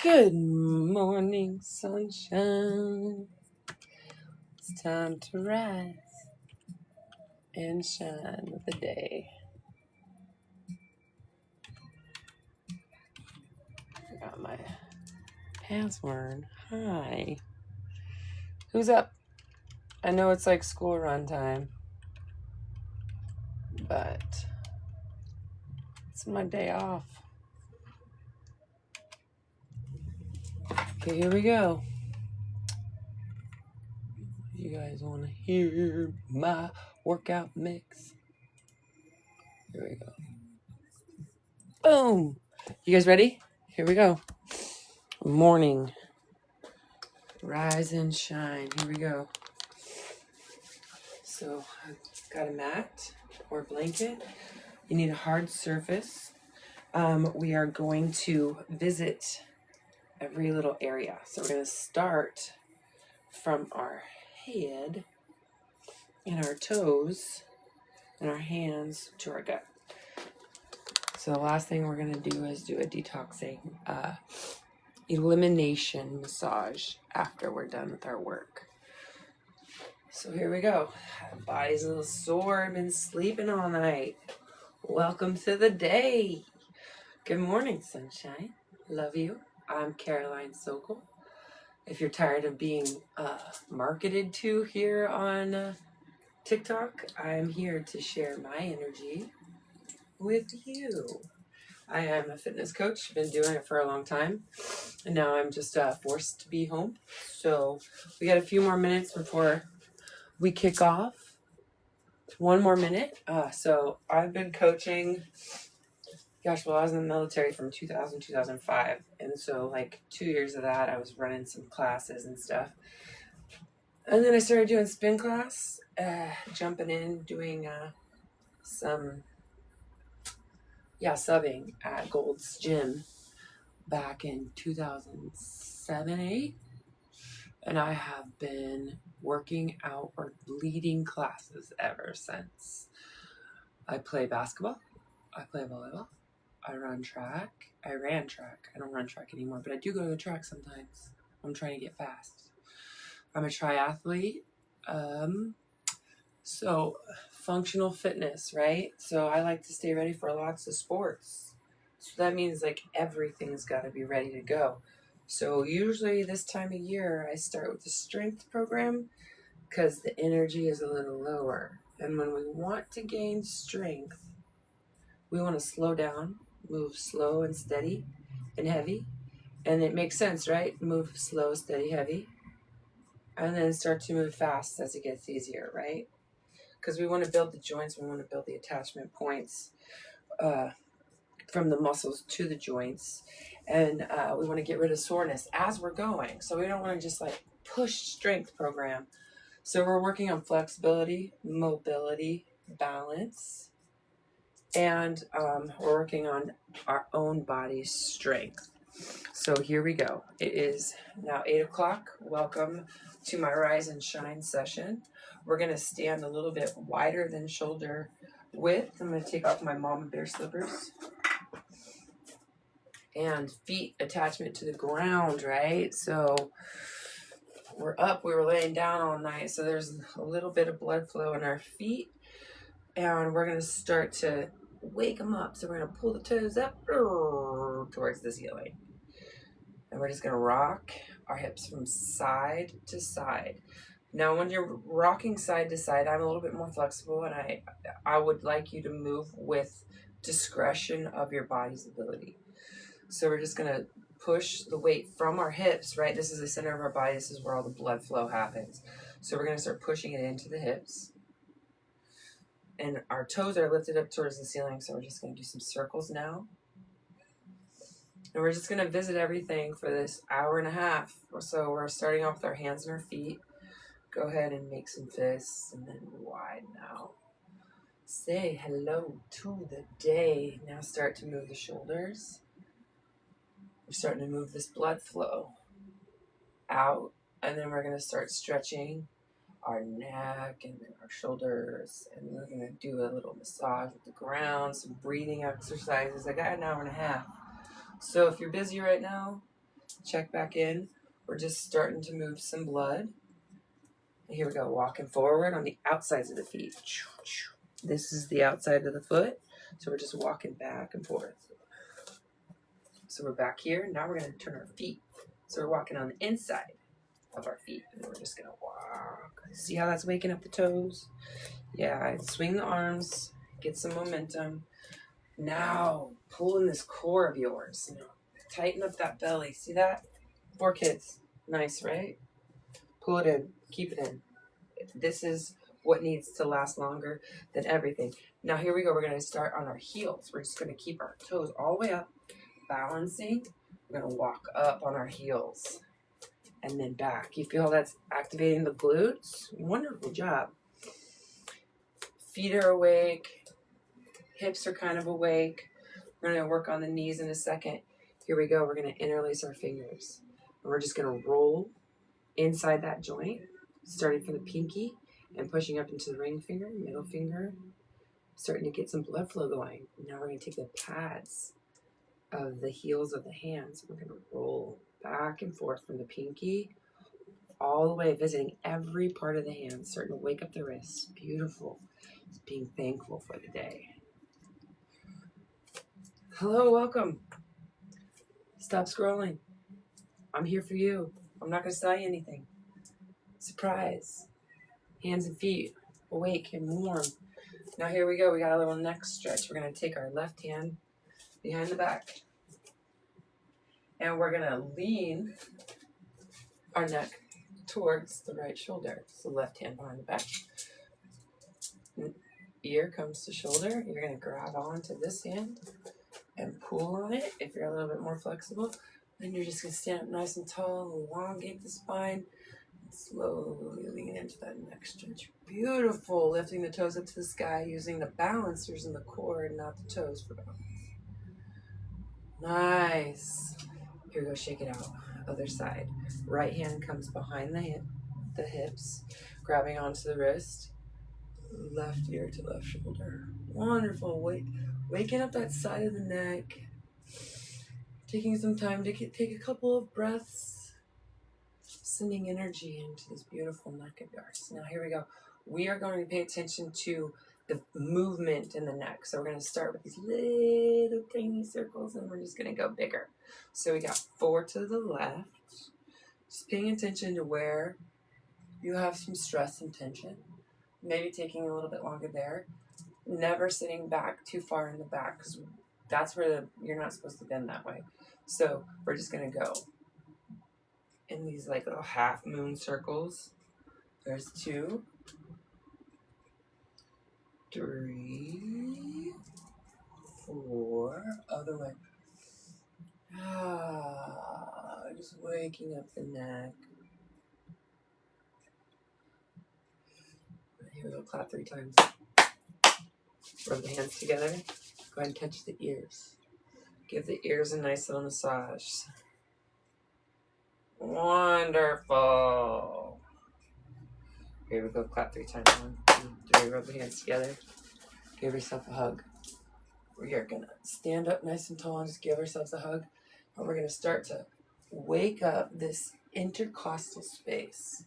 Good morning, sunshine. It's time to rise and shine with the day. Forgot my password. Hi. Who's up? I know it's like school run time, but it's my day off. Okay, here we go. You guys want to hear my workout mix? Here we go. Boom! You guys ready? Here we go. Morning. Rise and shine. Here we go. So I've got a mat or blanket. You need a hard surface. We are going to visit every little area. So we're going to start from our head and our toes and our hands to our gut. So the last thing we're going to do is do a detoxing elimination massage after we're done with our work. So here we go. Body's a little sore. I've been sleeping all night. Welcome to the day. Good morning, sunshine. Love you. I'm Caroline Sokol. If you're tired of being marketed to here on TikTok, I'm here to share my energy with you. I am a fitness coach. Been doing it for a long time. And now I'm just forced to be home. So we got a few more minutes before we kick off. One more minute. So I've been coaching, I was in the military from 2000 2005. And so like 2 years of that, I was running some classes and stuff. And then I started doing spin class, jumping in, doing some subbing at Gold's Gym back in 2007, 8. And I have been working out or leading classes ever since. I play basketball. I play volleyball. I ran track. I don't run track anymore, but I do go to the track sometimes. I'm trying to get fast. I'm a triathlete. So functional fitness, right? So I like to stay ready for lots of sports. So that means like everything's got to be ready to go. So usually this time of year, I start with the strength program because the energy is a little lower. And when we want to gain strength, we want to slow down, move slow and steady and heavy. And it makes sense, right? Move slow, steady, heavy. And then start to move fast as it gets easier, right? Because we want to build the joints, we want to build the attachment points from the muscles to the joints. And we want to get rid of soreness as we're going. So we don't want to just like push strength program. So we're working on flexibility, mobility, balance, and we're working on our own body's strength. So here we go. It is now 8 o'clock. Welcome to my Rise and Shine session. We're going to stand a little bit wider than shoulder width. I'm going to take off my mama bear slippers. And feet attachment to the ground, right? So we're up. We were laying down all night. So there's a little bit of blood flow in our feet. And we're going to start to wake them up. So we're going to pull the toes up towards the ceiling. And we're just going to rock our hips from side to side. Now, when you're rocking side to side, I'm a little bit more flexible, and I would like you to move with discretion of your body's ability. So we're just going to push the weight from our hips, right? This is the center of our body. This is where all the blood flow happens. So we're going to start pushing it into the hips. And our toes are lifted up towards the ceiling, so we're just going to do some circles now. And we're just going to visit everything for this hour and a half. So we're starting off with our hands and our feet. Go ahead and make some fists and then widen out. Say hello to the day. Now start to move the shoulders. We're starting to move this blood flow out. And then we're going to start stretching our neck and then our shoulders. And we're going to do a little massage with the ground, some breathing exercises. I got an hour and a half. So if you're busy right now, Check back in. We're just starting to move some blood. And here we go, walking forward on the outsides of the feet. This is the outside of the foot. So we're just walking back and forth. So we're back here. Now we're going to turn our feet. So we're walking on the inside of our feet. And we're just going to walk. See how that's waking up the toes? Yeah, swing the arms. Get some momentum. Now, pull in this core of yours. Tighten up that belly. See that? 4 kids. Nice, right? Pull it in. Keep it in. This is what needs to last longer than everything. Now, here we go. We're going to start on our heels. We're just going to keep our toes all the way up, balancing. We're going to walk up on our heels and then back. You feel that's activating the glutes? Wonderful job. Feet are awake. Hips are kind of awake. We're going to work on the knees in a second. Here we go. We're going to interlace our fingers. And we're just going to roll inside that joint, starting from the pinky and pushing up into the ring finger, middle finger, starting to get some blood flow going. Now we're going to take the pads of the heels of the hands. We're going to roll back and forth from the pinky all the way, visiting every part of the hand, starting to wake up the wrists. Beautiful. Just being thankful for the day. Hello, welcome. Stop scrolling. I'm here for you. I'm not going to sell you anything. Surprise. Hands and feet awake and warm. Now here we go. We got a little neck stretch. We're going to take our left hand behind the back. And we're going to lean our neck towards the right shoulder. So left hand behind the back. Ear comes to shoulder. You're going to grab onto this hand and pull on it if you're a little bit more flexible. Then you're just going to stand up nice and tall, elongate the spine, and slowly lean into that neck stretch. Beautiful. Lifting the toes up to the sky, using the balancers in the core and not the toes for balance. Nice. Here we go, shake it out. Other side. Right hand comes behind the hips, grabbing onto the wrist. Left ear to left shoulder. Wonderful. Waking up that side of the neck. Taking some time to take a couple of breaths. Sending energy into this beautiful neck of yours. Now here we go. We are going to pay attention to the movement in the neck. So we're going to start with these little tiny circles and we're just going to go bigger. So we got 4 to the left. Just paying attention to where you have some stress and tension. Maybe taking a little bit longer there. Never sitting back too far in the back because that's where you're not supposed to bend that way. So we're just going to go in these like little half moon circles. There's 2, 3, 4. Other way. Just waking up the neck. Here we go, clap 3 times. Rub the hands together. Go ahead and touch the ears. Give the ears a nice little massage. Wonderful. Here we go, clap 3 times. 1, 2, 3, rub the hands together. Give yourself a hug. We are going to stand up nice and tall and just give ourselves a hug. And we're going to start to wake up this intercostal space.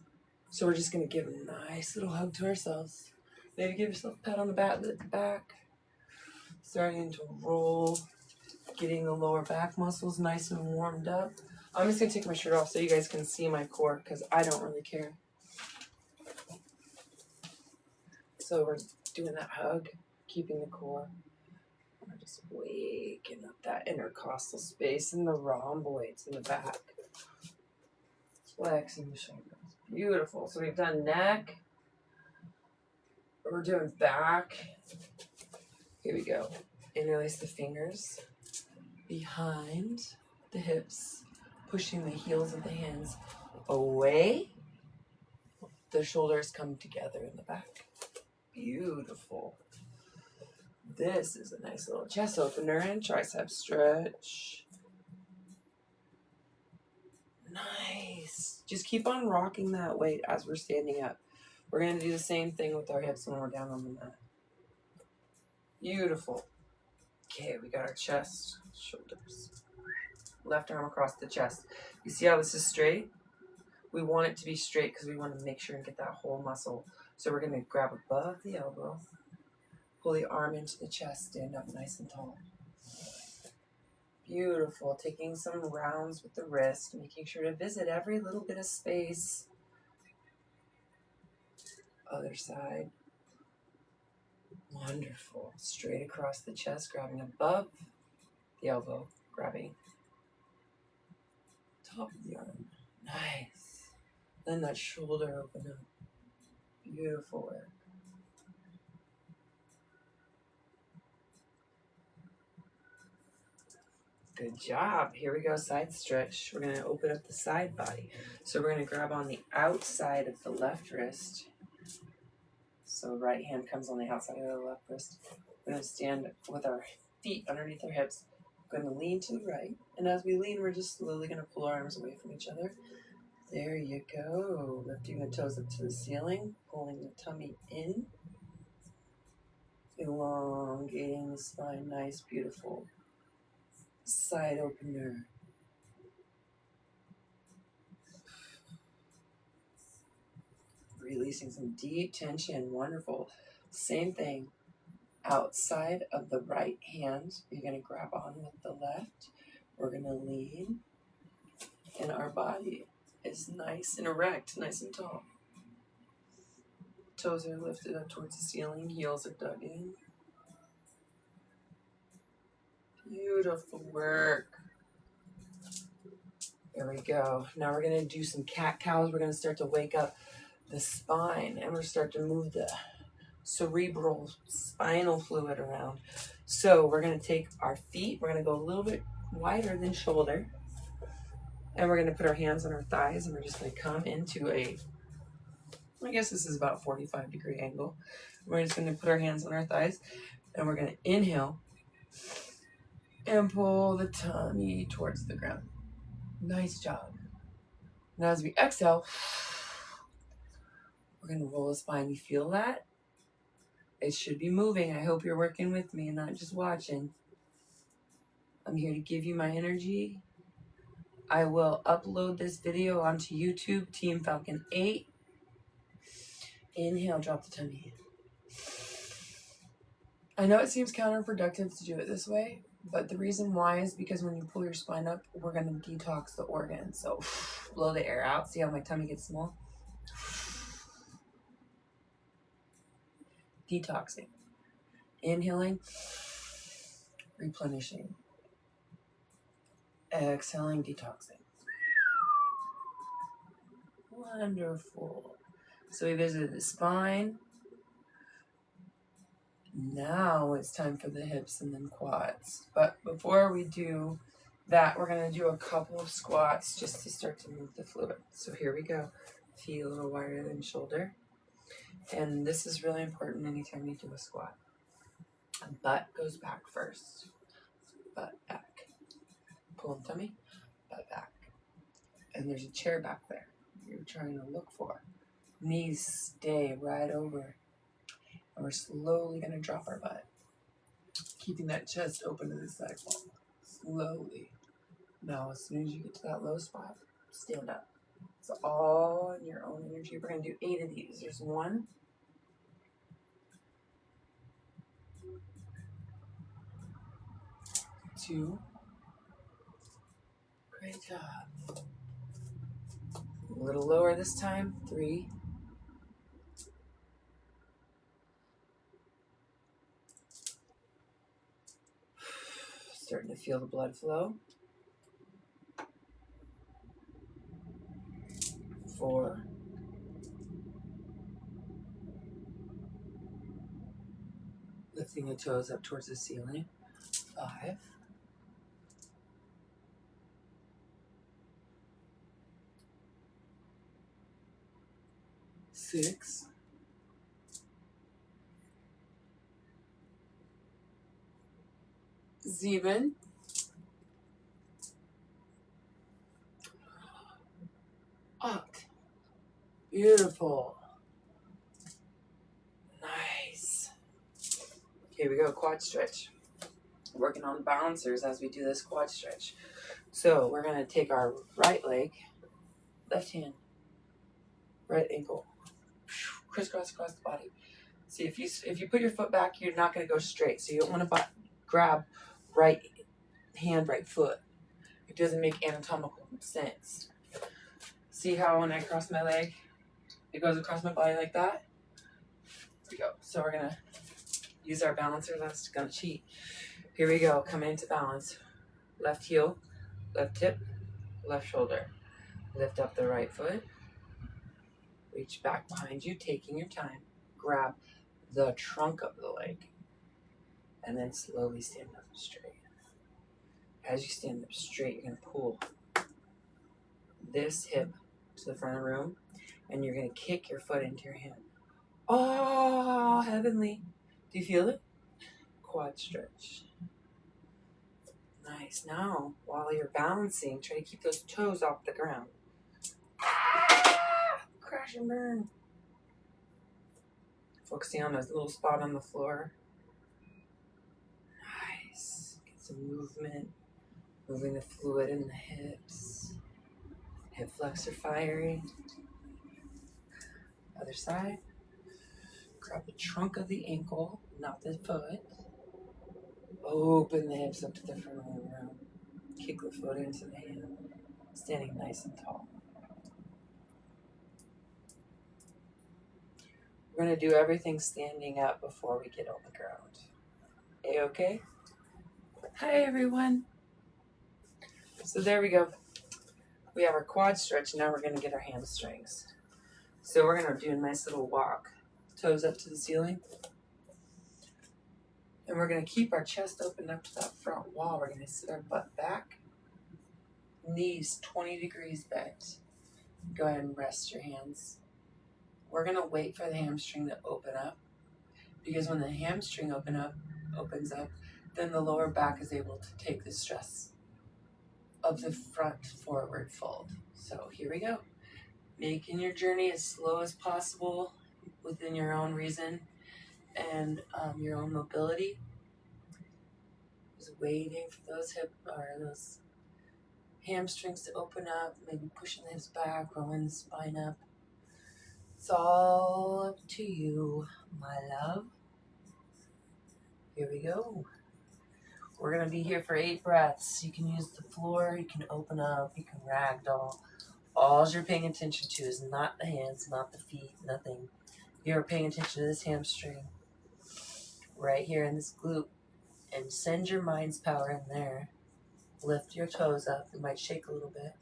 So we're just going to give a nice little hug to ourselves. Maybe give yourself a pat on the back. Starting to roll. Getting the lower back muscles nice and warmed up. I'm just going to take my shirt off so you guys can see my core because I don't really care. So we're doing that hug, keeping the core. We're just waking up that intercostal space and the rhomboids in the back. Flexing the shoulders. Beautiful. So we've done neck. We're doing back. Here we go. Interlace the fingers behind the hips, pushing the heels of the hands away. The shoulders come together in the back. Beautiful. This is a nice little chest opener and tricep stretch. Nice. Just keep on rocking that weight as we're standing up. We're going to do the same thing with our hips when we're down on the mat. Beautiful. Okay, we got our chest, shoulders. left arm across the chest. You see how this is straight? We want it to be straight because we want to make sure and get that whole muscle. So we're going to grab above the elbow, pull the arm into the chest, stand up nice and tall. Beautiful. Taking some rounds with the wrist, making sure to visit every little bit of space. Other side. Wonderful. Straight across the chest, grabbing above the elbow, grabbing top of the arm. Nice. Then that shoulder open up. Beautiful work. Good job. Here we go, side stretch. We're going to open up the side body. So we're going to grab on the outside of the left wrist. So right hand comes on the outside of the left wrist. We're going to stand with our feet underneath our hips. We're going to lean to the right. And as we lean, we're just slowly going to pull our arms away from each other. There you go. Lifting the toes up to the ceiling. Pulling the tummy in. Elongating the spine. Nice, beautiful. Side opener. Releasing some deep tension. Wonderful. Same thing. Outside of the right hand, you're going to grab on with the left. We're going to lean. And our body is nice and erect, nice and tall. Toes are lifted up towards the ceiling. Heels are dug in. Beautiful work. There we go. Now we're going to do some cat-cows. We're going to start to wake up the spine. And we're going to start to move the cerebral spinal fluid around. So we're going to take our feet. We're going to go a little bit wider than shoulder. And we're going to put our hands on our thighs. And we're just going to come into a, I guess this is about 45-degree angle. We're just going to put our hands on our thighs. And we're going to inhale. And pull the tummy towards the ground. Nice job. Now as we exhale, we're going to roll the spine. You feel that? It should be moving. I hope you're working with me and not just watching. I'm here to give you my energy. I will upload this video onto YouTube, Team Falcon 8. Inhale, drop the tummy. I know it seems counterproductive to do it this way, but the reason why is because when you pull your spine up, we're going to detox the organ. So blow the air out. See how my tummy gets small? Detoxing. Inhaling. Replenishing. Exhaling, detoxing. Wonderful. So we visited the spine. Now it's time for the hips and then quads. But before we do that, we're going to do a couple of squats just to start to move the fluid. So here we go. Feet a little wider than shoulder. And this is really important anytime you do a squat. Butt goes back first. Butt back. Pull the tummy. Butt back. And there's a chair back there you're trying to look for. Knees stay right over. And we're slowly going to drop our butt. Keeping that chest open to the side wall. Slowly. Now, as soon as you get to that low spot, stand up. It's all in your own energy. We're going to do 8 of these. There's 1. 2. Great job. A little lower this time. 3. Starting to feel the blood flow. 4. Lifting the toes up towards the ceiling. 5. 6. 7. 8. Beautiful. Nice. Here we go, quad stretch. working on balancers as we do this quad stretch. So we're going to take our right leg, left hand, right ankle, crisscross across the body. See, if you put your foot back, you're not going to go straight. So you don't want to grab right hand, right foot. It doesn't make anatomical sense. See how when I cross my leg, it goes across my body like that? Here we go. So we're going to use our balancer. That's going to cheat. Here we go. Coming into balance. Left heel, left hip, left shoulder. Lift up the right foot. Reach back behind you, taking your time. Grab the trunk of the leg. And then slowly stand up straight. As you stand up straight, you're going to pull this hip to the front of the room. And you're going to kick your foot into your hand. Oh, heavenly. Do you feel it? Quad stretch. Nice. Now, while you're balancing, try to keep those toes off the ground. Crash and burn. Focusing on this little spot on the floor. Nice. Get some movement. Moving the fluid in the hips. Hip flexor firing. Other side. Grab the trunk of the ankle, not the foot. Open the hips up to the front of the room. Kick the foot into the hand. Standing nice and tall. We're going to do everything standing up before we get on the ground. A-okay? Hi, everyone. So there we go. We have our quad stretch. Now we're going to get our hamstrings. So we're going to do a nice little walk. Toes up to the ceiling. And we're going to keep our chest open up to that front wall. We're going to sit our butt back. Knees 20 degrees bent. Go ahead and rest your hands. We're going to wait for the hamstring to open up. Because when the hamstring opens up, then the lower back is able to take the stress of the front forward fold. So here we go. Making your journey as slow as possible within your own reason and your own mobility. Just waiting for those hamstrings to open up, maybe pushing the hips back, rolling the spine up. It's all up to you, my love. Here we go. We're going to be here for 8 breaths. You can use the floor, you can open up, you can ragdoll. All you're paying attention to is not the hands, not the feet, nothing. You're paying attention to this hamstring right here in this glute. And send your mind's power in there. Lift your toes up. It might shake a little bit.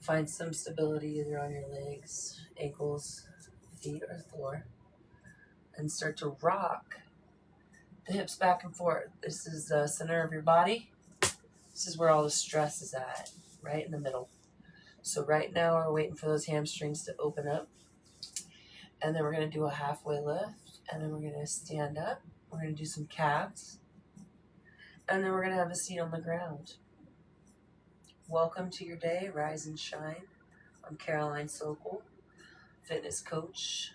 Find some stability either on your legs, ankles, feet, or floor. And start to rock the hips back and forth. This is the center of your body. This is where all the stress is at, right in the middle. So right now we're waiting for those hamstrings to open up. And then we're going to do a halfway lift. And then we're going to stand up. We're going to do some calves. And then we're going to have a seat on the ground. Welcome to your day. Rise and shine. I'm Caroline Sokol, fitness coach,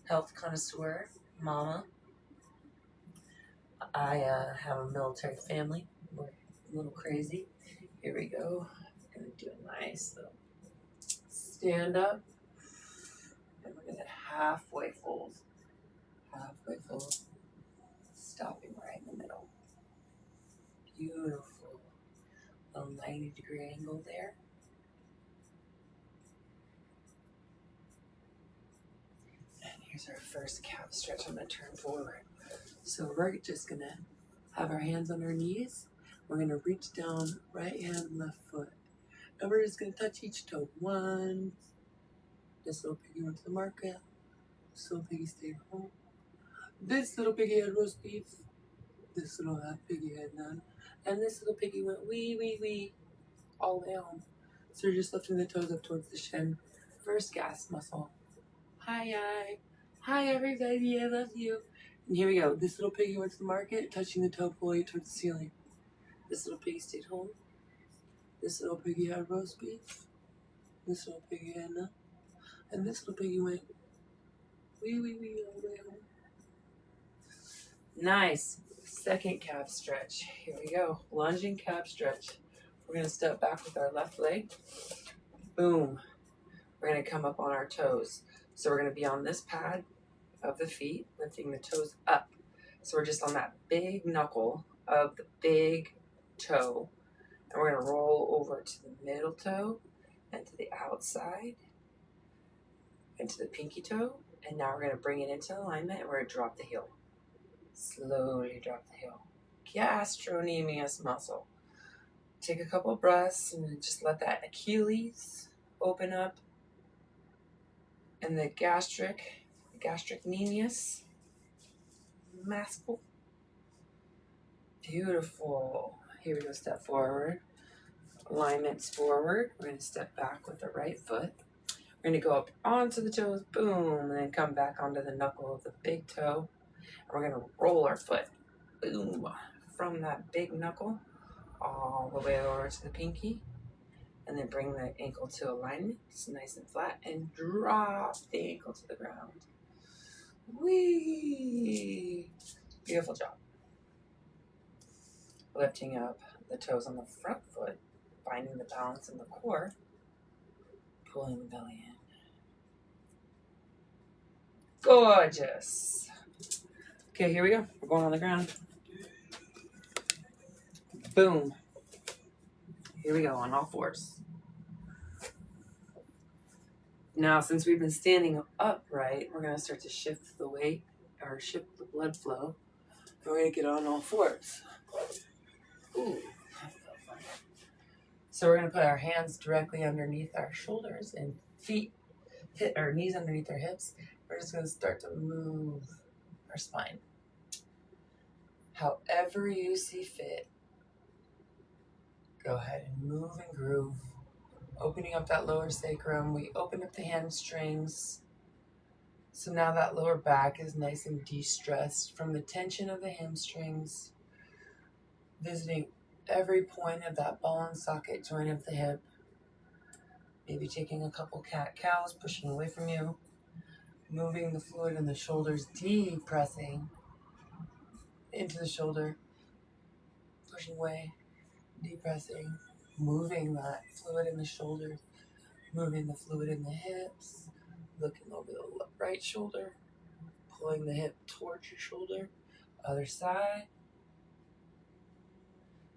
health connoisseur, mama. I have a military family. We're a little crazy. Here we go. I'm going to do a nice little stand up. And we're going to halfway fold. Halfway fold. Stopping right in the middle. Beautiful. Little 90-degree angle there. And here's our first calf stretch. I'm going to turn forward. So we're just going to have our hands on our knees. We're going to reach down right hand, left foot. And we're just going to touch each toe. One. This little piggy went to the market. This little piggy stayed home. This little piggy had roast beef. This little piggy had none. And this little piggy went wee, wee, wee. All the way home. So you're just lifting the toes up towards the shin. First gas muscle. Hi, hi everybody, I love you. And here we go. This little piggy went to the market, touching the toe pulley towards the ceiling. This little piggy stayed home. This little piggy had roast beef. This little piggy had none. And this little piggy went wee, wee, wee all the way home. Nice. second calf stretch. Here we go. Lunging calf stretch. We're going to step back with our left leg. Boom. We're going to come up on our toes. So we're going to be on this pad of the feet, lifting the toes up. So we're just on that big knuckle of the big toe. And we're going to roll over to the middle toe and to the outside and to the pinky toe. And now we're going to bring it into alignment and we're going to drop the heel. Slowly drop the heel. Gastrocnemius muscle. Take a couple breaths and just let that Achilles open up. And the gastrocnemius muscle. Beautiful. Here we go, step forward. Alignments forward. We're going to step back with the right foot. We're going to go up onto the toes, boom, and then come back onto the knuckle of the big toe. And we're going to roll our foot, boom, from that big knuckle all the way over to the pinky. And then bring the ankle to alignment. It's nice and flat. And drop the ankle to the ground. Whee! Beautiful job. Lifting up the toes on the front foot. Finding the balance in the core. Pulling the belly in. Gorgeous. Okay, here we go. We're going on the ground. Boom. Here we go on all fours. Now, since we've been standing upright, we're going to start to shift the weight or shift the blood flow. And we're going to get on all fours. Ooh, that felt fun. So we're going to put our hands directly underneath our shoulders and feet, hit our knees underneath our hips. We're just going to start to move our spine. However you see fit. Go ahead and move and groove. Opening up that lower sacrum. We open up the hamstrings. So now that lower back is nice and de-stressed from the tension of the hamstrings. Visiting every point of that ball and socket joint of the hip. Maybe taking a couple cat-cows, pushing away from you. Moving the fluid in the shoulders, depressing into the shoulder. Pushing away. Depressing, moving that fluid in the shoulder, moving the fluid in the hips, looking over the right shoulder, pulling the hip towards your shoulder, other side,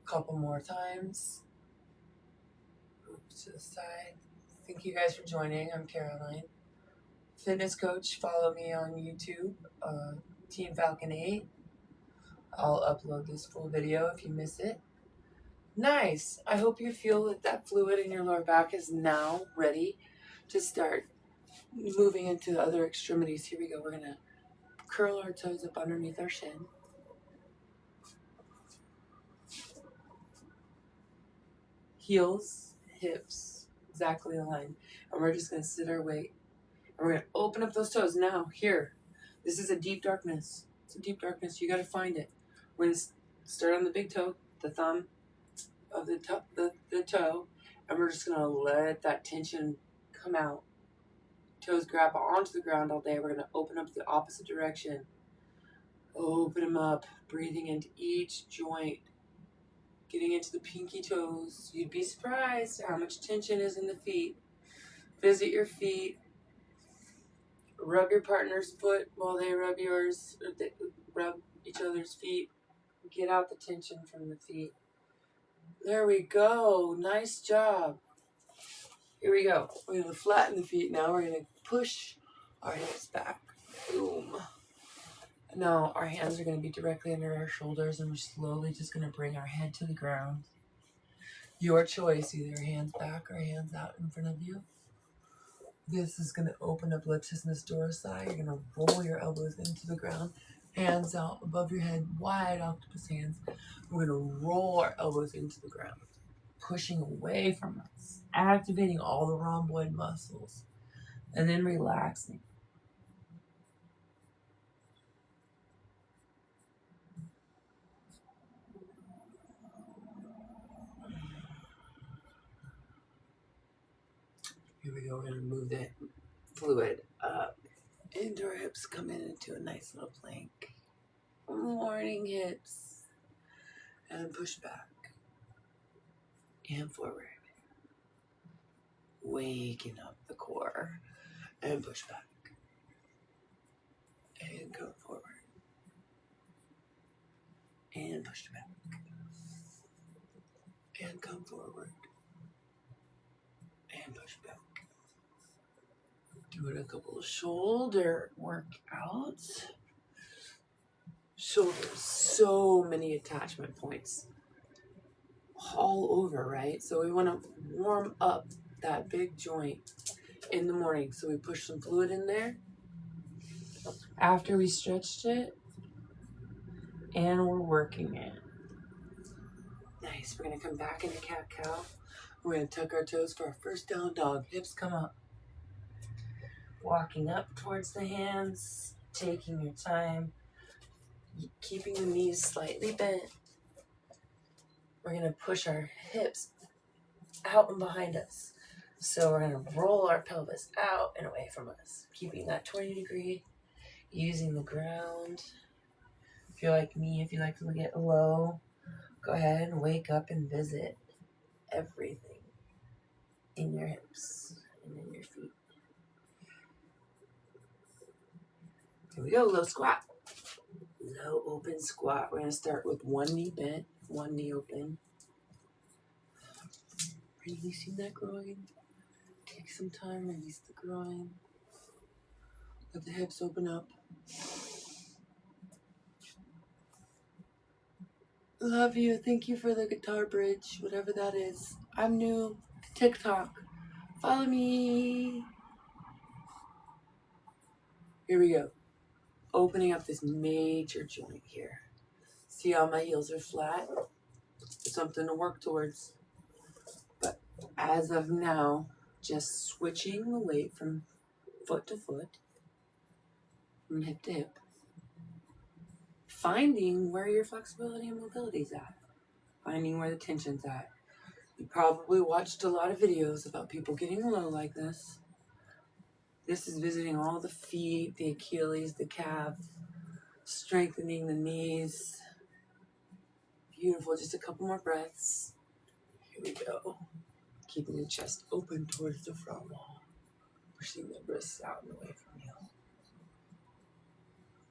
couple more times, move to the side. Thank you guys for joining. I'm Caroline, fitness coach. Follow me on YouTube, Team Falcon 8. I'll upload this full video if you miss it. Nice. I hope you feel that that fluid in your lower back is now ready to start moving into the other extremities. Here we go. We're going to curl our toes up underneath our shin. Heels, hips, exactly aligned. And we're just going to sit our weight. And we're going to open up those toes. Now, here. This is a deep darkness. It's a deep darkness. You got to find it. We're going to start on the big toe, the thumb of the toe, and we're just going to let that tension come out. Toes grab onto the ground all day. We're going to open up the opposite direction. Open them up, breathing into each joint, getting into the pinky toes. You'd be surprised how much tension is in the feet. Visit your feet. Rub your partner's foot while they rub yours. Or they rub each other's feet. Get out the tension from the feet. There we go. Nice job. Here we go. We're going to flatten the feet now. We're going to push our hips back. Boom. Now our hands are going to be directly under our shoulders, and we're slowly just going to bring our head to the ground. Your choice, either hands back or hands out in front of you. This is going to open up latissimus dorsi. You're going to roll your elbows into the ground. Hands out above your head, wide octopus hands. We're going to roll our elbows into the ground, pushing away from us, activating all the rhomboid muscles, and then relaxing. Here we go. We're going to move the fluid up into our hips, come in into a nice little plank. Morning hips. and push back and forward. Waking up the core and push back and go forward and push back and come forward and push back. Doing a couple of shoulder workouts. Shoulders, so many attachment points all over, right? So we want to warm up that big joint in the morning. So we push some fluid in there after we stretched it, and we're working it. Nice. We're going to come back into cat-cow. We're going to tuck our toes for our first down dog. Hips come up. Walking up towards the hands, taking your time, keeping the knees slightly bent. We're going to push our hips out and behind us. So we're going to roll our pelvis out and away from us, keeping that 20-degree, using the ground. If you're like me, if you like to get low, go ahead and wake up and visit everything in your hips and in your feet. Here we go, low squat. Low open squat. We're going to start with one knee bent, one knee open. Releasing that groin. Take some time, release the groin. Let the hips open up. Love you. Thank you for the guitar bridge, whatever that is. I'm new to TikTok. Follow me. Here we go. Opening up this major joint here. See how my heels are flat? Something to work towards. But as of now, just switching the weight from foot to foot, from hip to hip. Finding where your flexibility and mobility is at. Finding where the tension's at. You probably watched a lot of videos about people getting low like this. This is visiting all the feet, the Achilles, the calf, strengthening the knees. Beautiful. Just a couple more breaths. Here we go. Keeping the chest open towards the front wall. Pushing the wrists out and away from you.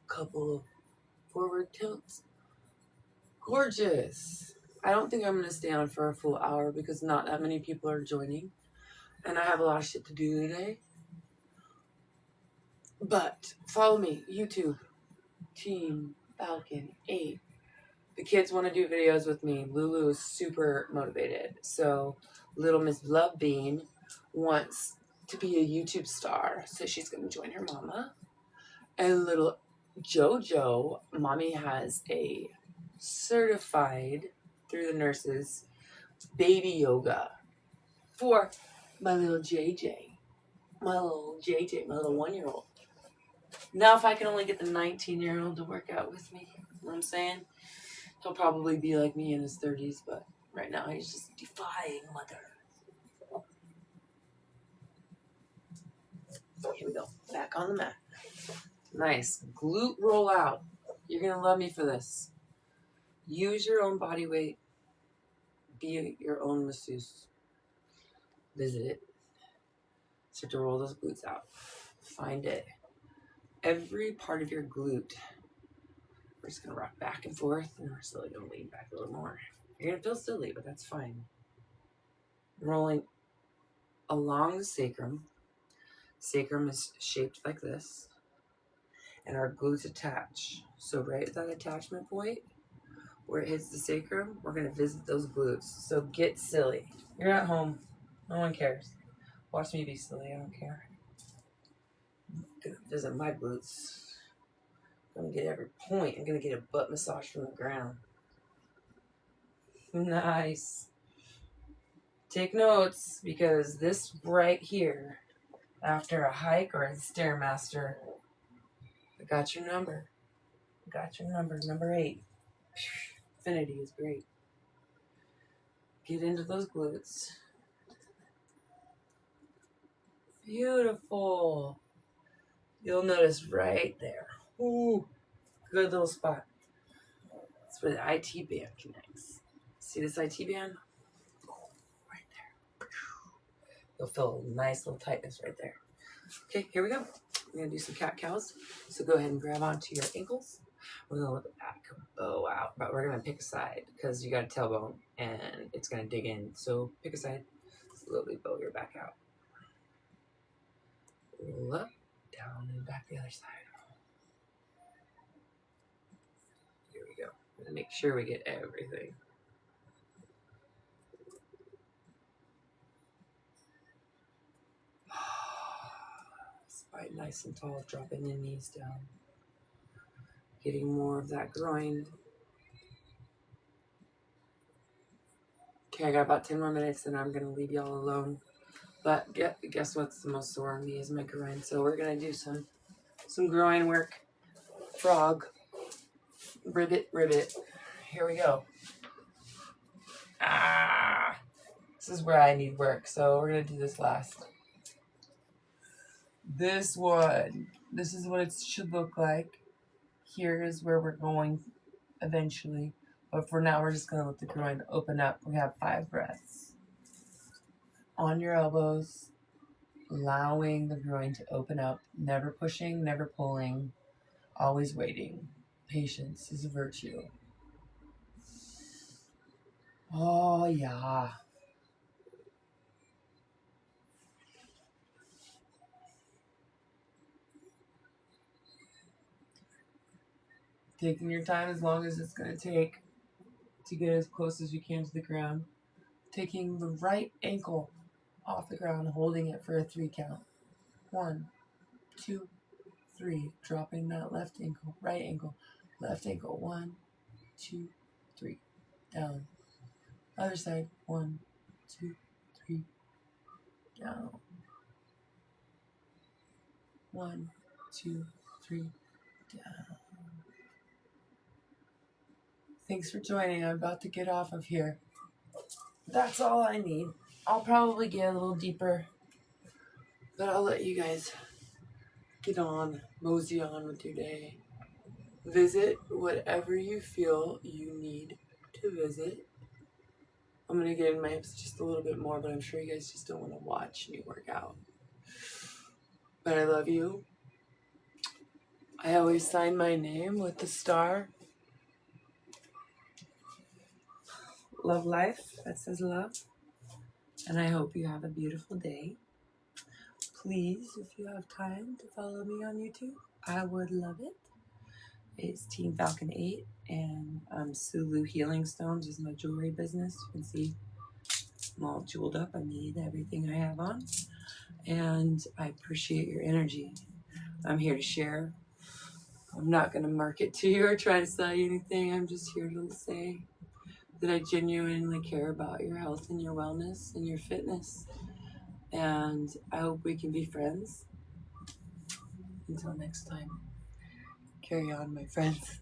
Couple of forward tilts. Gorgeous. I don't think I'm going to stay on for a full hour because not that many people are joining. And I have a lot of shit to do today. But follow me, YouTube, Team Falcon 8. The kids want to do videos with me. Lulu is super motivated. So little Miss Lovebean wants to be a YouTube star. So she's going to join her mama. And little Jojo, mommy has a certified through the nurses baby yoga for my little JJ. My little 1-year-old. Now if I can only get the 19-year-old to work out with me, you know what I'm saying? He'll probably be like me in his 30s, but right now he's just defying mother. Here we go. Back on the mat. Nice. Glute roll out. You're going to love me for this. Use your own body weight. Be your own masseuse. Visit it. Start to roll those glutes out. Find it. Every part of your glute. We're just going to rock back and forth, and we're slowly going to lean back a little more. You're going to feel silly, but that's fine. Rolling along the sacrum. Sacrum is shaped like this. And our glutes attach. So right at that attachment point, where it hits the sacrum, we're going to visit those glutes. So get silly. You're at home. No one cares. Watch me be silly. I don't care. I'm going to visit my glutes. I'm going to get every point. I'm going to get a butt massage from the ground. Nice. Take notes, because this right here, after a hike or a Stairmaster, I got your number. Got your number. Number 8. Infinity is great. Get into those glutes. Beautiful. You'll notice right there. Ooh, good little spot. That's where the IT band connects. See this IT band? Oh, right there. You'll feel a nice little tightness right there. Okay, here we go. We're going to do some cat-cows. So go ahead and grab onto your ankles. We're going to let the back bow out, but we're going to pick a side because you got a tailbone and it's going to dig in. So pick a side, slowly bow your back out. Roll up, down, and back the other side. Here we go. We're going to make sure we get everything. Spine nice and tall, dropping the knees down. Getting more of that groin. Okay, I got about 10 more minutes and I'm going to leave y'all alone. But guess what's the most sore on me is my groin. So we're going to do some groin work. Frog. Ribbit, ribbit. Here we go. Ah! This is where I need work. So we're going to do this last. This one. This is what it should look like. Here is where we're going eventually. But for now, we're just going to let the groin open up. We have 5 breaths. On your elbows, allowing the groin to open up. Never pushing, never pulling. Always waiting. Patience is a virtue. Oh, yeah. Taking your time as long as it's going to take to get as close as you can to the ground. Taking the right ankle off the ground, holding it for a 3 count. 1, 2, 3. Dropping that left ankle, right ankle, left ankle. 1, 2, 3. Down. Other side. 1, 2, 3. Down. 1, 2, 3. Down. Thanks for joining. I'm about to get off of here. That's all I need. I'll probably get a little deeper, but I'll let you guys get on, mosey on with your day. Visit whatever you feel you need to visit. I'm going to get in my hips just a little bit more, but I'm sure you guys just don't want to watch me work out. But I love you. I always sign my name with the star. Love life. That says love. And I hope you have a beautiful day. Please, if you have time to follow me on YouTube, I would love it. It's Team Falcon 8 and Sulu Healing Stones is my jewelry business. You can see I'm all jeweled up. I need everything I have on. And I appreciate your energy. I'm here to share. I'm not going to market to you or try to sell you anything. I'm just here to say that I genuinely care about your health and your wellness and your fitness. And I hope we can be friends. Until next time, carry on, my friends.